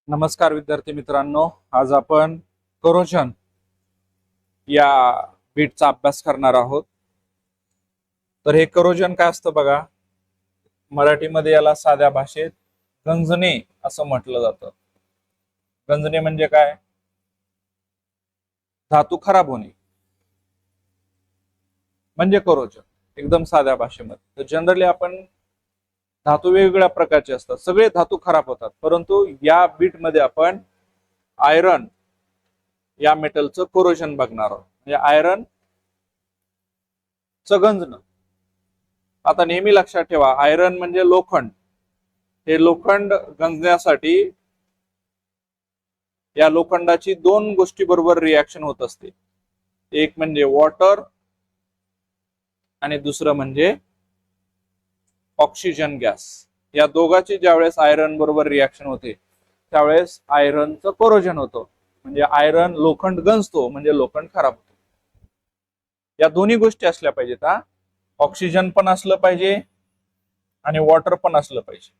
नमस्कार विद्यार्थी मित्रांनो, आज आपण करोजन या बीटचा अभ्यास करणार आहोत. तर हे करोजन काय असतं बघा, मराठीमध्ये याला साध्या भाषेत गंजणे असं म्हटलं जातं. गंजणे म्हणजे काय? धातू खराब होणे म्हणजे करोजन, एकदम साध्या भाषेमध्ये. तर जनरली आपण धातू वेगवेगळ्या प्रकारचे असतात, सगळे धातू खराब होतात, परंतु या बीट मध्ये आपण आयरन या मेटलचं कोरोजन बघणार आहोत. म्हणजे आयरन च गंजणं. आता नेहमी लक्षात ठेवा, आयरन म्हणजे लोखंड. हे लोखंड गंजण्यासाठी या लोखंडाची दोन गोष्टी बरोबर रिॲक्शन होत असते. एक म्हणजे वॉटर आणि दुसरं म्हणजे ऑक्सिजन गॅस. या दोघांची ज्यावेळेस आयरन बरोबर रिॲक्शन होते त्यावेळेस आयरनचं कोरोजन होतं. म्हणजे आयरन लोखंड गंजतो म्हणजे लोखंड खराब होतो. या दोन्ही गोष्टी असल्या पाहिजेत. ऑक्सिजन पण असलं पाहिजे आणि वॉटर पण असलं पाहिजे.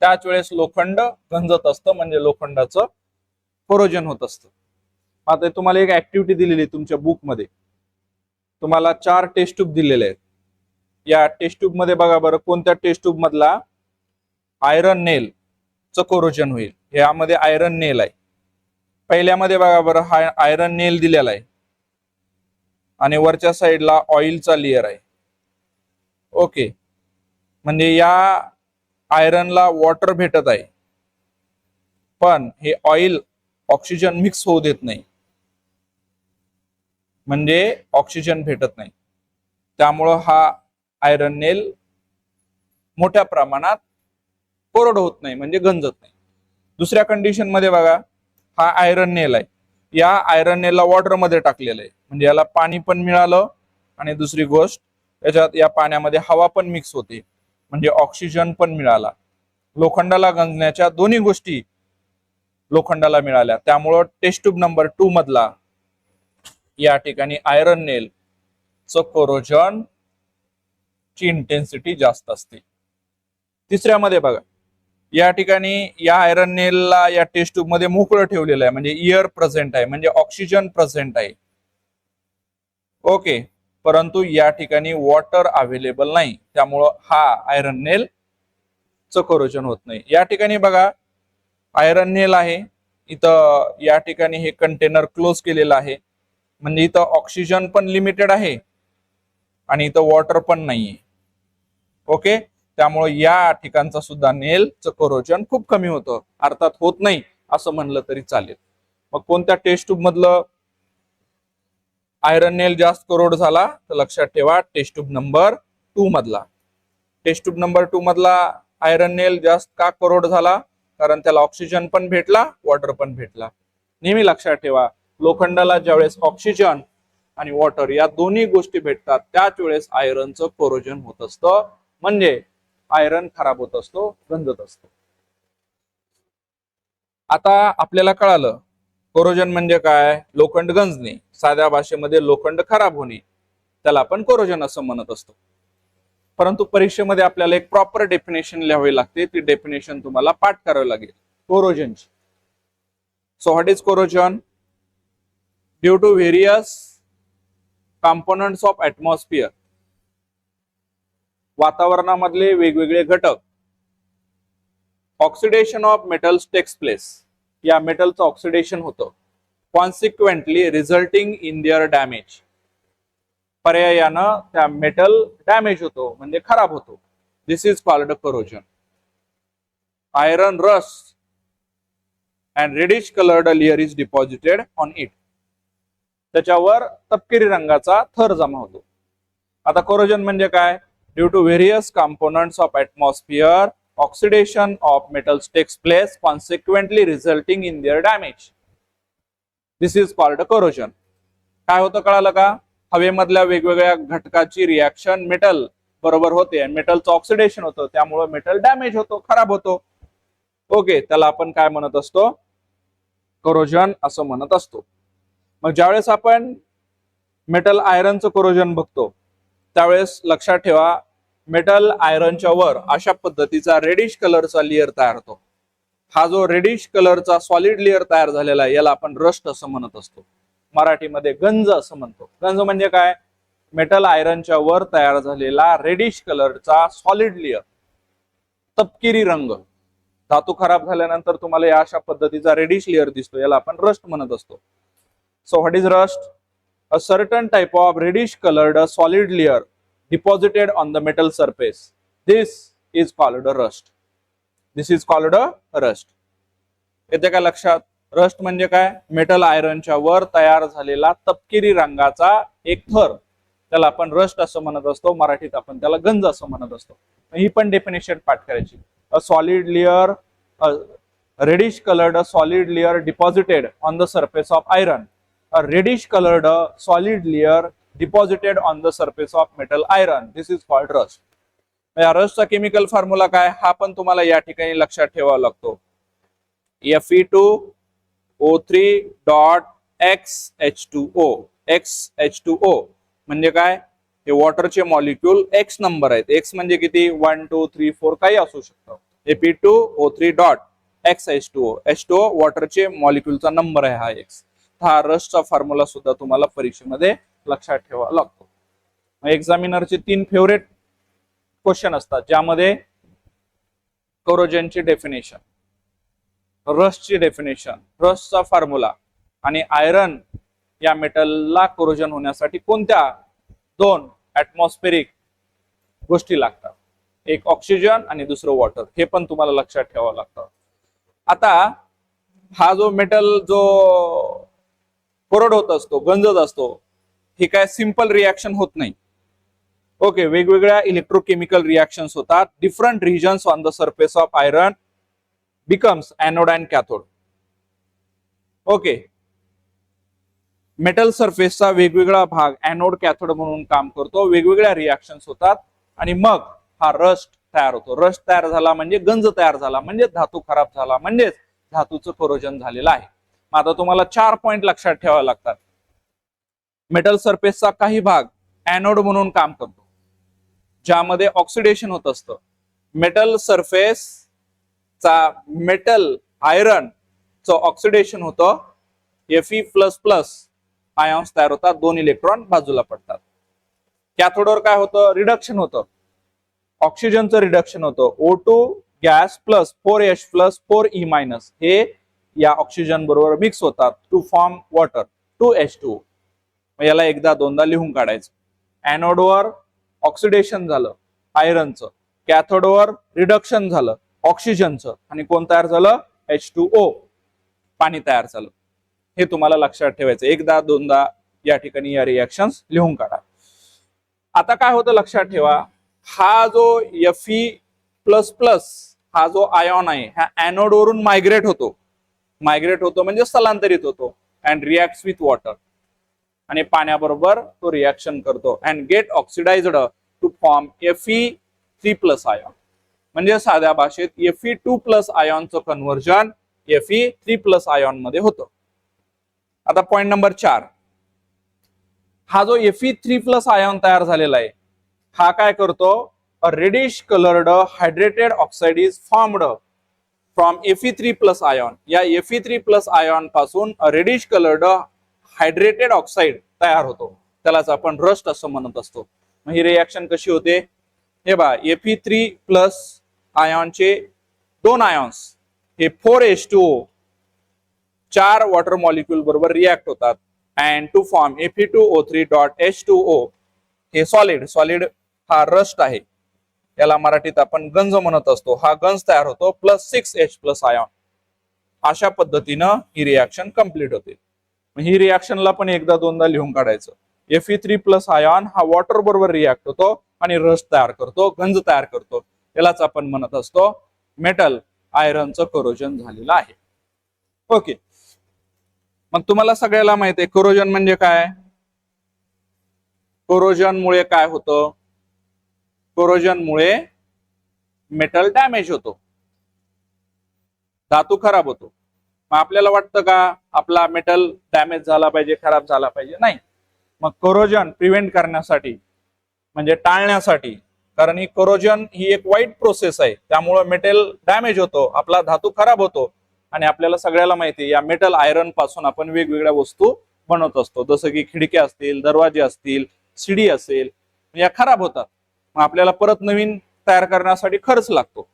त्याच वेळेस लोखंड गंजत असतं म्हणजे लोखंडाचं कोरोजन होत असतं. आता तुम्हाला एक ऍक्टिव्हिटी दिलेली तुमच्या बुक मध्ये. तुम्हाला 4 टेस्ट ट्यूब दिलेले आहेत. या टेस्ट ट्यूब मध्ये बघा बरं, कोणत्या टेस्ट ट्यूब मधला आयरन नेल च कोरोजन होईल. यामध्ये आयरन नेल आहे. पहिल्यामध्ये बघा बरं, हा आयरन नेल दिलेला आहे आणि वरच्या साईडला ऑइलचा लेयर आहे. ओके, म्हणजे या आयरनला वॉटर भेटत आहे, पण हे ऑइल ऑक्सिजन मिक्स होऊ देत नाही, म्हणजे ऑक्सिजन भेटत नाही. त्यामुळं हा आयरन नेल मोठ्या प्रमाणात कोरड होत नाही, म्हणजे गंजत नाही. दुसऱ्या कंडिशन मध्ये बघा, हा आयरन नेल आहे. या आयरन नेलला वॉटर मध्ये टाकलेलं आहे, म्हणजे याला पाणी पण मिळालं आणि दुसरी गोष्ट याच्यात या पाण्यामध्ये हवा पण मिक्स होते, म्हणजे ऑक्सिजन पण मिळाला. लोखंडाला गंजण्याच्या दोन्ही गोष्टी लोखंडाला मिळाल्या. त्यामुळं टेस्ट ट्यूब नंबर 2 मधला या ठिकाणी आयरन नेल च कोरोजन ची इंटेन्सिटी जास्त असते. तिसऱ्यामध्ये बघा, या ठिकाणी या आयरन नेलला या टेस्ट ट्यूब मध्ये मोकळं ठेवलेलं आहे, म्हणजे एअर प्रेझेंट आहे, म्हणजे ऑक्सिजन प्रेझेंट आहे. ओके, परंतु या ठिकाणी वॉटर अवेलेबल नाही, त्यामुळं हा आयरन नेल च कोरोजन होत नाही. या ठिकाणी बघा, आयरन नेल आहे, इथं या ठिकाणी हे कंटेनर क्लोज केलेलं आहे, म्हणजे इथं ऑक्सिजन पण लिमिटेड आहे आणि इथं वॉटर पण नाहीये. ओके, त्यामुळे या ठिकाणचा सुद्धा नेलचं कोरोजन खूप कमी होतं, अर्थात होत नाही असं म्हणलं तरी चालेल. मग कोणत्या टेस्ट ट्यूब मधलं आयरन नेल जास्त कोरोड झाला, तर लक्षात ठेवा टेस्ट ट्यूब नंबर 2 मधला. टेस्ट ट्यूब नंबर 2 मधला आयरन नेल जास्त का कोरोड झाला? कारण त्याला ऑक्सिजन पण भेटला, वॉटर पण भेटला. नेहमी लक्षात ठेवा, लोखंडाला ज्यावेळेस ऑक्सिजन आणि वॉटर या दोन्ही गोष्टी भेटतात त्याच वेळेस आयरनचं कोरोजन होत असतं, म्हणजे आयरन खराब होत असतो, गंजत असतो. आता आपल्याला कळालं कोरोजन म्हणजे काय. लोखंड गंजणे, साध्या भाषेमध्ये लोखंड खराब होणे, त्याला आपण कोरोजन असं म्हणत असतो. परंतु परीक्षेमध्ये आपल्याला एक प्रॉपर डेफिनेशन लिहावी लागते. ती डेफिनेशन तुम्हाला पाठ करावी लागेल कोरोजनची. So what is corrosion? Due to various components of atmosphere, वातावरणामधले वेगवेगळे घटक, oxidation of metals takes place, या मेटलचं ऑक्सिडेशन होतं, consequently resulting in their damage, पर्यायानं त्या मेटल डॅमेज होतो म्हणजे खराब होतो. This is called corrosion. Iron rust and reddish coloured layer is deposited on it, त्याच्यावर तपकिरी रंगाचा थर जमा होतो. आता कोरोजन म्हणजे काय? Due to various components of atmosphere, oxidation of metals takes place, consequently resulting in their damage. This is called corrosion. काय होतं कळालं का? हवेमधल्या वेगवेगळ्या घटकाची रिॲक्शन मेटल बरोबर होते आणि मेटलचं ऑक्सिडेशन होतं, त्यामुळे मेटल डॅमेज होतो, खराब होतो. ओके, त्याला आपण काय म्हणत असतो? कोरोजन असं म्हणत असतो. मग ज्यावेळेस आपण मेटल आयरनचं कोरोजन बघतो त्यावेळेस लक्षात ठेवा, मेटल आयरनच्या वर अशा पद्धतीचा रेडिश कलरचा लेअर तयार होतो. हा जो रेडिश कलरचा सॉलिड लेअर तयार झालेला आहे याला आपण रस्ट असं म्हणत असतो. मराठीमध्ये गंज असं म्हणतो. गंज म्हणजे काय? मेटल आयरनच्या वर तयार झालेला रेडिश कलरचा सॉलिड लेअर, तपकिरी रंग. धातू खराब झाल्यानंतर तुम्हाला या अशा पद्धतीचा रेडिश लेअर दिसतो, याला आपण रस्ट म्हणत असतो. So what is rust? A certain type of reddish coloured solid layer deposited on the metal surface. This is called rust. This is called rust. येते का लक्षात? रस्ट म्हणजे काय? मेटल आयरनच्या वर तयार झालेला तपकिरी रंगाचा एक थर, त्याला आपण रस्ट असं म्हणत असतो. मराठीत आपण त्याला गंज असं म्हणत असतो. ही पण डेफिनेशन पाठ करायची. A solid layer, reddish coloured solid layer deposited on the surface of iron. A reddish coloured solid layer deposited on the surface of metal iron. This is called rust. या रस्टचा केमिकल फॉर्म्युला काय हा पण तुम्हाला या ठिकाणी लक्षात ठेवावा लागतो. Fe2O3.XH2O. XH2O म्हणजे काय? हे वॉटरचे मॉलिक्यूल एक्स नंबर आहेत. एक्स म्हणजे किती? 1 2 3 4 काही असू शकतं. Fe2O3.XH2O. H2O वॉटरचे मॉलिक्यूलचा नंबर आहे हा एक्स. हा रस्टचा फॉर्म्युला सुद्धा तुम्हाला परीक्षेमध्ये लक्षात ठेवावा लागतो. एक्झामिनरचे 3 फेवरेट क्वेश्चन असतात ज्यामध्ये कोरोजनची डेफिनेशन, रस्टची डेफिनेशन, रस्टचा फॉर्म्युला आणि आयरन या मेटलला कोरोजन होण्यासाठी कोणत्या 2 ऍटमॉस्फेरिक गोष्टी लागतात, एक ऑक्सिजन आणि दुसरं वॉटर. हे पण तुम्हाला लक्षात ठेवावं लागतं. आता हा जो मेटल जो कोरड होत असतो, गंजत असतो, ही काय सिंपल रिॲक्शन होत नाही. ओके, वेगवेगळ्या इलेक्ट्रोकेमिकल रिॲक्शन्स होतात. Different regions on the surface of iron becomes anode and cathode. Okay, metal सरफेसचा वेगवेगळा भाग एनोड कॅथोड म्हणून काम करतो. वेगवेगळ्या रिॲक्शन्स होतात आणि मग हा रस्ट तयार होतो. रस्ट तयार झाला म्हणजे गंज तयार झाला, म्हणजे धातू खराब झाला, म्हणजेच धातूचं कोरोजन झालेलं आहे. आता तुम्हाला 4 पॉइंट लक्षात ठेवावे लागतात. मेटल सरफेसचा काही भाग एनोड म्हणून काम करतो, ज्यामध्ये ऑक्सिडेशन होत असतं. मेटल सरफेसचा मेटल आयरन च ऑक्सिडेशन होतं. Fe++ आयॉन्स तयार होतात, 2 इलेक्ट्रॉन बाजूला पडतात. कॅथोडवर काय होतं? रिडक्शन होतं, ऑक्सिजनचं रिडक्शन होतं. O2 gas plus 4H plus 4E- हे या ऑक्सिजन बरोबर मिक्स होतात टू फॉर्म वॉटर 2H2O. याला एकदा दोनदा लिहून काढायचं. एनोडवर ऑक्सिडेशन झालं आयरनचं, कॅथोडवर रिडक्शन झालं ऑक्सिजनचं, आणि कोण तयार झालं? H2O, पाणी तयार झालं. हे तुम्हाला लक्षात ठेवायचं. एकदा दोनदा या ठिकाणी या रिॲक्शन्स लिहून काढा. आता काय होतं लक्षात ठेवा, हा जो Fe++ हा जो आयॉन आहे हा एनोड वरून मायग्रेट होतो. मायग्रेट होतो म्हणजे स्थलांतरित होतो अँड रिॲक्ट्स विथ वॉटर, आणि पाण्याबरोबर तो रिॲक्शन करतो and get oxidized to form Fe3+ ion. म्हणजे साध्या भाषेत Fe2+ आयॉनचं कन्व्हर्जन Fe3+ आयॉन मध्ये होतं. आता पॉइंट नंबर 4, हा जो Fe3+ आयॉन तयार झालेला आहे हा काय करतो? A reddish coloured hydrated oxide is formed from Fe3+ ion. या Fe3+ आयॉन पासून रेडिश कलर्ड हायड्रेटेड ऑक्साइड तयार होतो, त्यालाच आपण रस्ट असं म्हणत असतो. मग ही रिॲक्शन कशी होते? हे बा, Fe3+ आयॉनचे 2 आयॉन्स हे 4H2O 4 वॉटर मॉलिक्यूल बरोबर रिॲक्ट होतात अँड टू फॉर्म Fe2O3.H2O. हे सॉलिड हा रस्ट आहे, याला मराठीत आपण गंज म्हणत असतो. हा गंज तयार होतो प्लस 6H+ आयॉन. अशा पद्धतीनं ही रिॲक्शन कंप्लीट होते. ही रिॲक्शनला पण एकदा दोनदा लिहून काढायचं. Fe3+ आयॉन हा वॉटर बरोबर रिॲक्ट होतो आणि रस्ट तयार करतो, गंज तयार करतो. यालाच आपण म्हणत असतो मेटल आयरनचं कोरोजन झालेलं आहे. ओके, मग तुम्हाला सगळ्याला माहिती आहे कोरोजन म्हणजे काय? कोरोजन मुळे काय होतं? कोरोजन मुळे मेटल डॅमेज होतो, धातू खराब होतो. मग आपल्याला वाटतं का आपला मेटल डॅमेज झाला पाहिजे, खराब झाला पाहिजे? नाही. मग कोरोजन प्रिव्हेंट करण्यासाठी म्हणजे टाळण्यासाठी कारण ही करोजन ही एक वाईट प्रोसेस आहे, त्यामुळे मेटल डॅमेज होतो, आपला धातू खराब होतो. आणि आपल्याला सगळ्याला माहिती आहे या मेटल आयरन पासून आपण वेगवेगळ्या वस्तू बनवत असतो, जसं की खिडक्या असतील, दरवाजे असतील, शिडी असेल, या खराब होतात. मग आपल्याला परत नवीन तयार करण्यासाठी खर्च लागतो.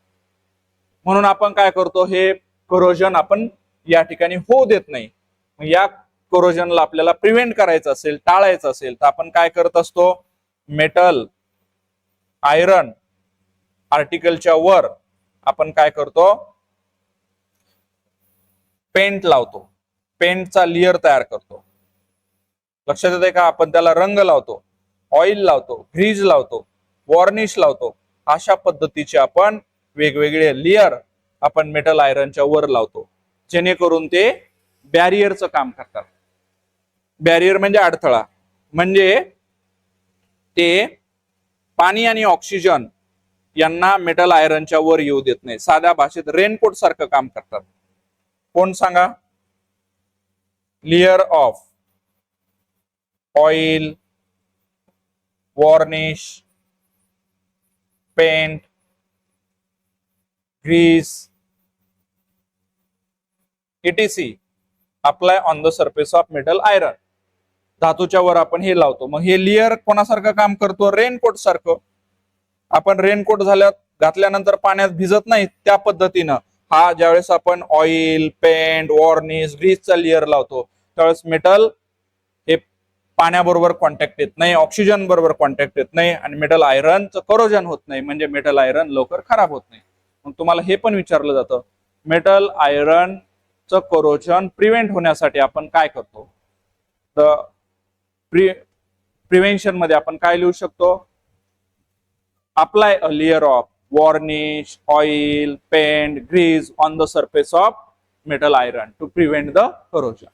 म्हणून आपण काय करतो, हे करोजन आपण या ठिकाणी होऊ देत नाही. या करोजनला आपल्याला प्रिव्हेंट करायचं असेल, टाळायचं असेल, तर आपण काय करत असतो, मेटल आयरन आर्टिकलच्या वर आपण काय करतो, पेंट लावतो, पेंटचा लेयर तयार करतो. लक्षात येते का? आपण त्याला रंग लावतो, ऑइल लावतो, ग्रीज लावतो, वॉर्निश लावतो. अशा पद्धतीचे आपण वेगवेगळे लेयर आपण मेटल आयरनच्या वर लावतो, जेणेकरून ते बॅरियरचं काम करतात. बॅरियर म्हणजे अडथळा, म्हणजे ते पाणी आणि ऑक्सिजन यांना मेटल आयरनच्या वर येऊ देत नाही. साध्या भाषेत रेनकोट सारखं काम करतात. कोण सांगा? Layer of oil, varnish, paint, grease, etc apply on the surface of metal iron. धातूच्या वर आपण हे लावतो. मग हे लेयर कोणासारखं काम करतो? रेनकोट सारखं. आपण रेनकोट घातल्यानंतर पाण्यात भिजत नाही, त्या पद्धतीनं हा ज्यावेळेस आपण ऑइल, पेंट, वॉर्निश, ग्रीसचा लेयर लावतो, त्यावेळेस मेटल हे पाण्याबरोबर कॉन्टॅक्ट येत नाही, ऑक्सिजन बरोबर कॉन्टॅक्ट येत नाही, आणि मेटल आयरनचं करोजन होत नाही, म्हणजे मेटल आयरन लवकर खराब होत नाही. मग तुम्हाला हे पण विचारलं जातं, मेटल आयरनचं करोजन प्रिव्हेंट होण्यासाठी आपण काय करतो? तर प्रिव्हेंशन मध्ये आपण काय लिहू शकतो? Apply a layer of varnish, oil, paint, grease on the surface of metal iron to prevent the corrosion.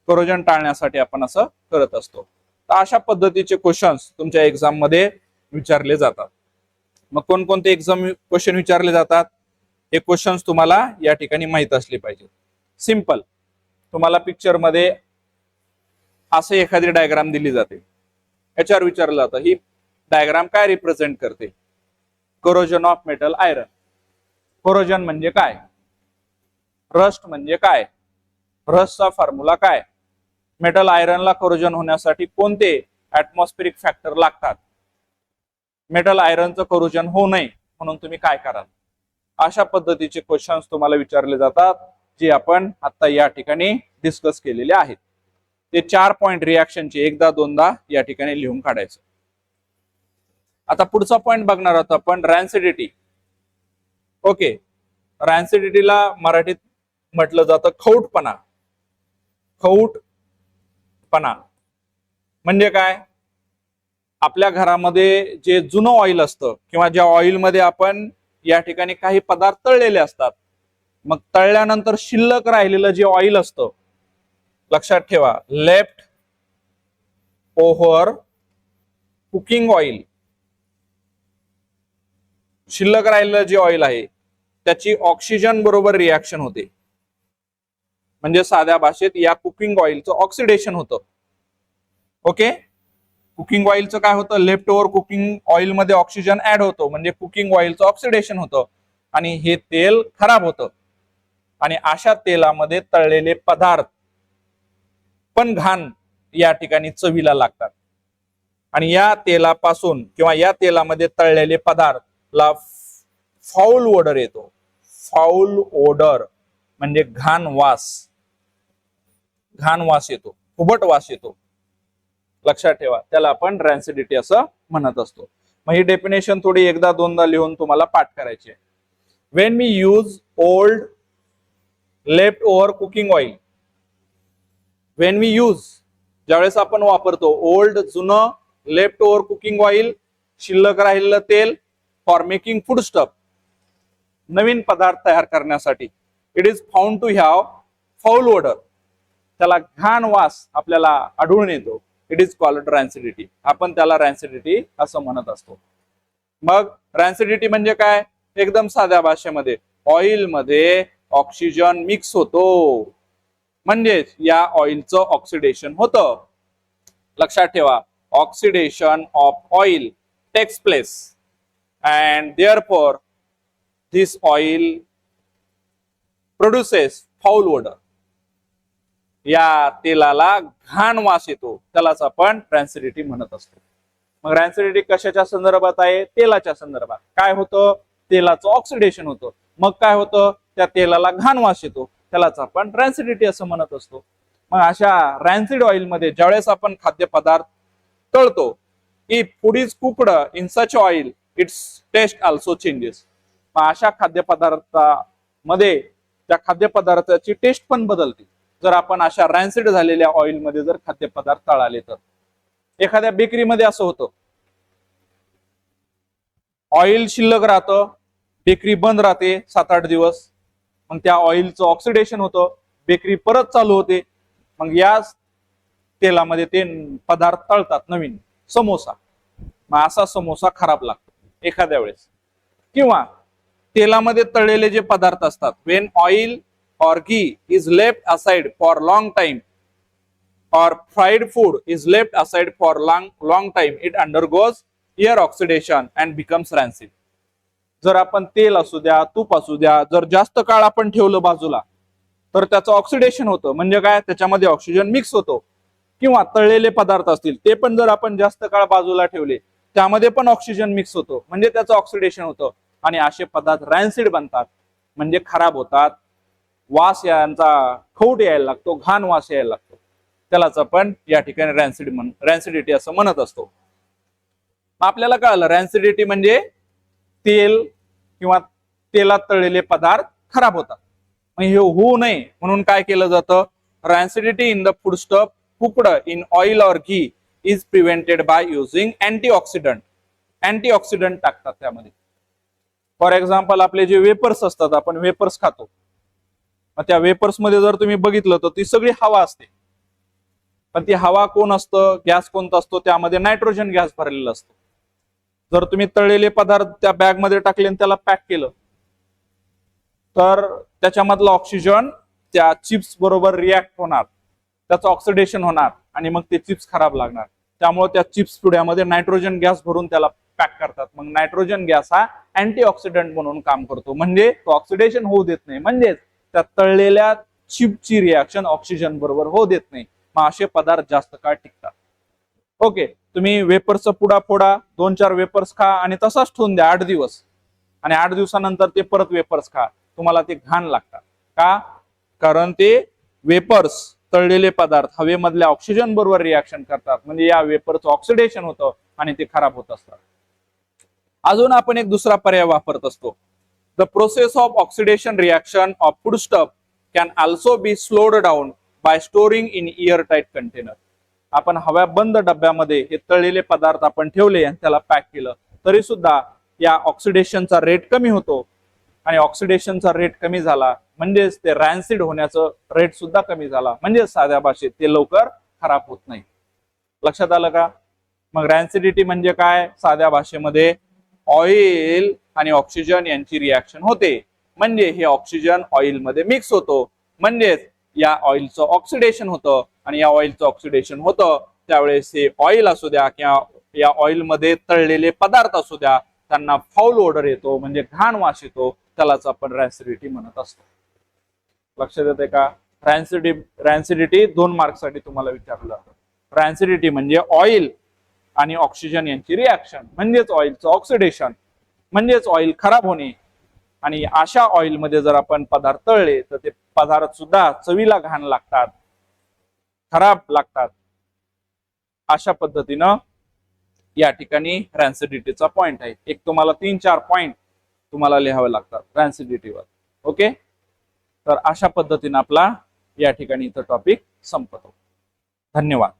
Corrosion टाळण्यासाठी आपण असं करत असतो. तर अशा पद्धतीचे क्वेश्चन्स तुमच्या एक्झाम मध्ये विचारले जातात. मग कोणकोणते एक्झाम क्वेश्चन विचारले जातात हे क्वेश्चन्स तुम्हाला या ठिकाणी माहित असले पाहिजे. सिंपल, तुम्हाला पिक्चर मध्ये असे एखादी डायग्राम दिली जाते, याच्यावर विचारलं जातं ही डायग्राम काय रिप्रेझेंट करते? Corrosion of metal iron. Corrosion म्हणजे काय? रस्ट म्हणजे काय? रस्टचा फॉर्म्युला काय? मेटल आयरनला करोजन होण्यासाठी कोणते ऍटमॉस्फेरिक फॅक्टर लागतात? मेटल आयरनचं करोजन होऊ नये म्हणून तुम्ही काय कराल? अशा पद्धतीचे क्वेश्चन्स तुम्हाला विचारले जातात, जे आपण आता या ठिकाणी डिस्कस केलेले आहेत. ते 4 पॉइंट रिॲक्शनचे एकदा दोनदा या ठिकाणी लिहून काढायचं. आता पुढचा पॉइंट बघणार आहोत आपण, रॅन्सिडिटी. ओके, रॅन्सिडिटीला मराठीत म्हटलं जातं खौटपणा. खौटपणा म्हणजे काय? आपल्या घरामध्ये जे जुनं ऑइल असतं किंवा ज्या ऑइलमध्ये आपण या ठिकाणी काही पदार्थ तळलेले असतात, मग तळल्यानंतर शिल्लक राहिलेलं जे ऑइल असतं, लक्षात ठेवा, लेफ्ट ओव्हर कुकिंग ऑइल, शिल्लक राहिलेलं जे ऑइल आहे त्याची ऑक्सिजन बरोबर रिॲक्शन होते. म्हणजे साध्या भाषेत या कुकिंग ऑइलचं ऑक्सिडेशन होतं. ओके, कुकिंग ऑइलचं काय होतं? लेफ्ट ओव्हर कुकिंग ऑइल मध्ये ऑक्सिजन ऍड होतो, म्हणजे कुकिंग ऑइलचं ऑक्सिडेशन होतं आणि हे तेल खराब होतं. आणि अशा तेलामध्ये तळलेले पदार्थ पण घाण या ठिकाणी चवीला लागतात. आणि या तेलापासून किंवा या तेलामध्ये तळलेले पदार्थला फाऊल ओडर येतो. फाऊल ओडर म्हणजे घाण वास येतो, कुबट वास येतो. लक्षात ठेवा, त्याला आपण रॅन्सिडिटी असं म्हणत असतो. मग ही डेफिनेशन थोडी एकदा दोनदा लिहून तुम्हाला पाठ करायची आहे. When we use old leftover cooking oil, when we use ज्यावेळेस आपण वापरतो ओल्ड जुनं लेफ्ट ओव्हर कुकिंग ऑइल, शिल्लक राहिलेलं तेल, फॉर मेकिंग फूड स्टफ, नवीन पदार्थ तयार करण्यासाठी, it is found to have foul odour, त्याला घाण वास आपल्याला आढळून येतो. It is called rancidity. आपण त्याला रॅन्सिडिटी असं म्हणत असतो. मग रॅन्सिडिटी म्हणजे काय? एकदम साध्या भाषेमध्ये ऑइल मध्ये ऑक्सिजन मिक्स होतो, म्हणजेच या ऑइलचं ऑक्सिडेशन होतं. लक्षात ठेवा, oxidation of oil takes place and therefore this oil produces foul odor. या तेलाला घाण वास येतो, त्यालाच आपण रॅन्सिडिटी म्हणत असतो. मग रॅन्सिडिटी कशाच्या संदर्भात आहे? तेलाच्या संदर्भात. काय होतं? तेलाचं ऑक्सिडेशन होतं. मग काय होतं? त्या तेलाला घाण वास येतो, त्यालाच आपण रॅन्सिडिटी असं म्हणत असतो. मग अशा रॅन्सिड ऑइल मध्ये ज्यावेळेस आपण खाद्यपदार्थ तळतो, if food is cooked in such oil its taste also changes. मग अशा खाद्यपदार्थामध्ये त्या खाद्यपदार्थाची टेस्ट पण बदलते जर आपण अशा रॅन्सिड झालेल्या ऑइल मध्ये जर खाद्यपदार्थ तळाले तर. एखाद्या बेकरीमध्ये असं होतं, ऑइल शिल्लक राहतं, बेकरी बंद राहते 7-8 दिवस, मग त्या ऑइलचं ऑक्सिडेशन होतं, बेकरी परत चालू होते, मग या तेलामध्ये ते पदार्थ तळतात नवीन समोसा. मग असा समोसा खराब लागतो एखाद्या वेळेस. किंवा तेलामध्ये तळलेले जे पदार्थ असतात, Wien oil or ghee is left aside for long time or fried food is left aside for long time, it undergoes air oxidation and becomes rancid. जर आपण तेल असू द्या, तूप असू द्या, जर जास्त काळ आपण ठेवलं बाजूला तर त्याचं ऑक्सिडेशन होतं. म्हणजे काय? त्याच्यामध्ये ऑक्सिजन मिक्स होतो. किंवा तळलेले पदार्थ असतील ते पण जर आपण जास्त काळ बाजूला ठेवले त्यामध्ये पण ऑक्सिजन मिक्स होतो, म्हणजे त्याचं ऑक्सिडेशन होतं आणि असे पदार्थ रॅन्सिड बनतात, म्हणजे खराब होतात. वास यांचा खौट यायला लागतो, घाण वास यायला लागतो, त्यालाच आपण या ठिकाणी रॅन्सिडिटी असं म्हणत असतो. आपल्याला कळलं रॅन्सिडिटी म्हणजे तेल किंवा तेलात तळलेले पदार्थ खराब होतात. मग हे होऊ नये म्हणून काय केलं जातं? Rancidity in the food stuff cooked in oil or ghee is prevented by using antioxidant. Antioxidant टाकतात त्यामध्ये. फॉर एक्झाम्पल आपले जे वेपर्स असतात, आपण वेपर्स खातो, मग त्या वेपर्स मध्ये जर तुम्ही बघितलं तर ती सगळी हवा असते, पण ती हवा कोण असतं, गॅस कोणता असतो? त्यामध्ये नायट्रोजन गॅस भरलेला असतो. जर तुम्ही तळलेले पदार्थ त्या बॅग मध्ये टाकले आणि त्याला पॅक केलं तर त्याच्यामधला ऑक्सिजन त्या चिप्स बरोबर रिॲक्ट होणार, त्याचं ऑक्सिडेशन होणार आणि मग ते चिप्स खराब लागणार. त्यामुळे त्या चिप्स पुड्यामध्ये नायट्रोजन गॅस भरून त्याला पॅक करतात. मग नायट्रोजन गॅस हा अँटीऑक्सिडंट म्हणून काम करतो, म्हणजे तो ऑक्सिडेशन होऊ देत नाही, म्हणजेच त्या तळलेल्या चिपची रिॲक्शन ऑक्सिजन बरोबर होऊ देत नाही. मग असे पदार्थ जास्त काळ टिकतात. ओके, तुम्ही वेपर्सचा पुडा फोडा, 2-4 वेपर्स खा आणि तसाच ठेवून द्या 8 दिवस, आणि 8 दिवसानंतर ते परत वेपर्स खा, तुम्हाला ते घाण लागतात. का? कारण ते वेपर्स तळलेले पदार्थ हवेमधल्या ऑक्सिजन बरोबर रिॲक्शन करतात, म्हणजे या वेपरचं ऑक्सिडेशन होतं आणि ते खराब होत असतात. अजून आपण एक दुसरा पर्याय वापरत असतो. The process of oxidation reaction of foodstuff can also be slowed down by storing in airtight container. आपण हवा बंद डब्यामध्ये हे तळलेले पदार्थ आपण ठेवले आणि त्याला पॅक केलं तरी सुद्धा या ऑक्सिडेशनचा रेट कमी होतो, आणि ऑक्सिडेशनचा रेट कमी झाला म्हणजेच ते रॅन्सिड होण्याचं रेट सुद्धा कमी झाला, म्हणजे साध्या भाषेत ते लवकर खराब होत नाही. लक्षात आलं का? मग रॅन्सिडिटी म्हणजे काय? साध्या भाषेमध्ये ऑइल आणि ऑक्सिजन यांची रिॲक्शन होते, म्हणजे हे ऑक्सिजन ऑइल मध्ये मिक्स होतो, म्हणजेच या ऑइलचं ऑक्सिडेशन होतं, आणि या ऑइलचं ऑक्सिडेशन होतं त्यावेळेस हे ऑइल असू द्या किंवा या ऑइल मध्ये तळलेले पदार्थ असू द्या त्यांना फाऊल ओडर येतो, म्हणजे घाण वास येतो, त्यालाच आपण रॅन्सिडिटी म्हणत असतो. लक्षात येते का? रॅन्सिडिटी 2 मार्क्ससाठी तुम्हाला विचारलं जातं. रॅन्सिडिटी म्हणजे ऑइल आणि ऑक्सिजन यांची रिॲक्शन, म्हणजेच ऑइलचं ऑक्सिडेशन, म्हणजेच ऑइल खराब होणे. आणि अशा ऑइल मध्ये जर आपण पदार्थ तळले तर ते पदार्थ सुद्धा चवीला घाण लागतात, खराब लागतात. अशा पद्धतीनं या ठिकाणी रॅन्सिडिटीचा पॉइंट आहे. एक तुम्हाला 3-4 पॉइंट तुम्हाला लिहावे लागतात रॅन्सिडिटीवर. ओके, तर अशा पद्धतीने आपला या ठिकाणी इथं टॉपिक संपतो. धन्यवाद.